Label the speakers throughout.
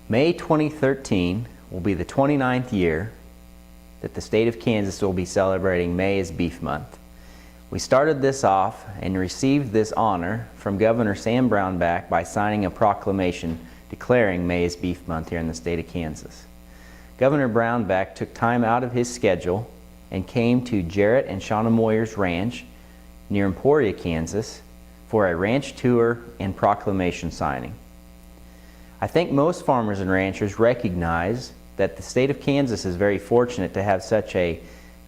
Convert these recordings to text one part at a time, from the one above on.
Speaker 1: May 2013 will be the 29th year that the state of Kansas will be celebrating May as Beef Month. We started this off and received this honor from Governor Sam Brownback by signing a proclamation declaring May as Beef Month here in the state of Kansas. Governor Brownback took time out of his schedule and came to Jarrett and Shauna Moyer's ranch near Emporia, Kansas for a ranch tour and proclamation signing. I think most farmers and ranchers recognize that the state of Kansas is very fortunate to have such a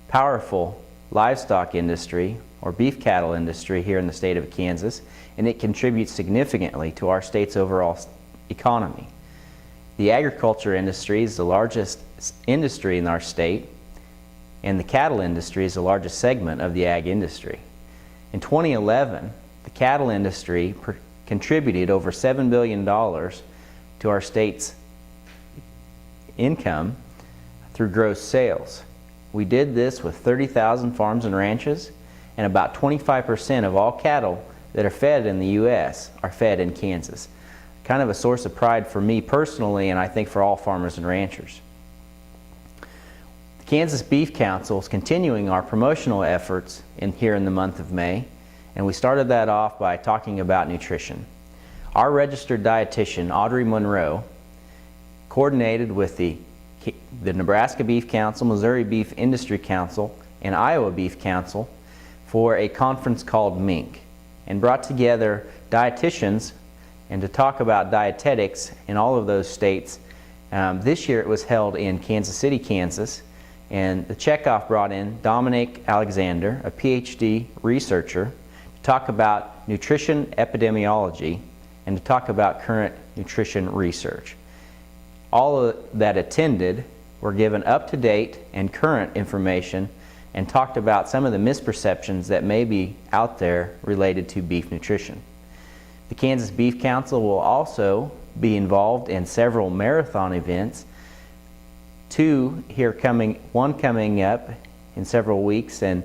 Speaker 1: powerful livestock industry or beef cattle industry here in the state of Kansas, and it contributes significantly to our state's overall economy. The agriculture industry is the largest industry in our state, and the cattle industry is the largest segment of the ag industry. In 2011, the cattle industry contributed over $7 billion to our state's income through gross sales. We did this with 30,000 farms and ranches, and about 25% of all cattle that are fed in the U.S. are fed in Kansas. Kind of a source of pride for me personally, and I think for all farmers and ranchers. The Kansas Beef Council is continuing our promotional efforts here in the month of May, and we started that off by talking about nutrition. Our registered dietitian, Audrey Monroe, coordinated with the Nebraska Beef Council, Missouri Beef Industry Council, and Iowa Beef Council for a conference called MINK, and brought together dietitians and to talk about dietetics in all of those states. This year it was held in Kansas City, Kansas, and the Checkoff brought in Dominic Alexander, a PhD researcher, to talk about nutrition epidemiology and to talk about current nutrition research. All that attended were given up-to-date and current information and talked about some of the misperceptions that may be out there related to beef nutrition. The Kansas Beef Council will also be involved in several marathon events, one coming up in several weeks in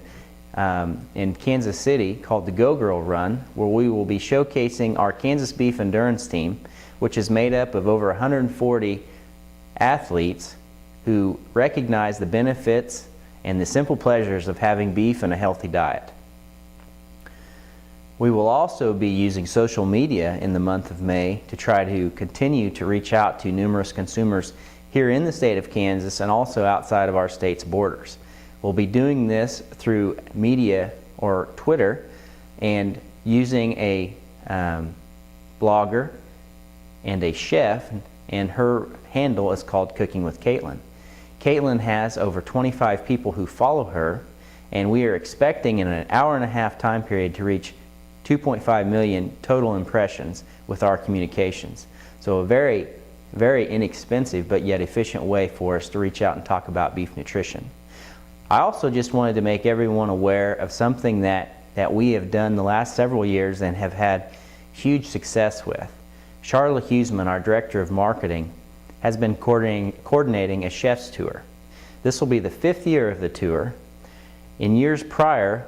Speaker 1: Kansas City called the Go Girl Run, where we will be showcasing our Kansas Beef Endurance Team, which is made up of over 140 athletes who recognize the benefits and the simple pleasures of having beef and a healthy diet. We will also be using social media in the month of May to try to continue to reach out to numerous consumers here in the state of Kansas and also outside of our state's borders. We'll be doing this through media or Twitter and using a blogger and a chef, and her handle is called Cooking with Caitlin. Caitlin has over 25 people who follow her, and we are expecting in an hour-and-a-half time period to reach 2.5 million total impressions with our communications. So a very, very inexpensive but yet efficient way for us to reach out and talk about beef nutrition. I also just wanted to make everyone aware of something that we have done the last several years and have had huge success with. Charlotte Huseman, our Director of Marketing, has been coordinating a chef's tour. This will be the 5th year of the tour. In years prior,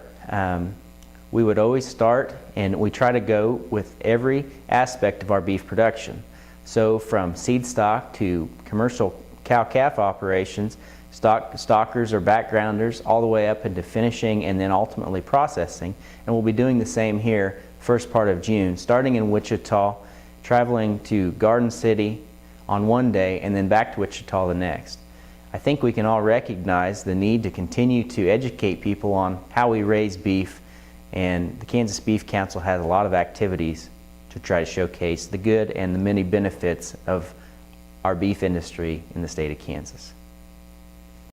Speaker 1: we would always start and we try to go with every aspect of our beef production. So from seed stock to commercial cow-calf operations, stockers or backgrounders, all the way up into finishing and then ultimately processing. And we'll be doing the same here first part of June, starting in Wichita, traveling to Garden City on one day and then back to Wichita the next. I think we can all recognize the need to continue to educate people on how we raise beef, and the Kansas Beef Council has a lot of activities to try to showcase the good and the many benefits of our beef industry in the state of Kansas.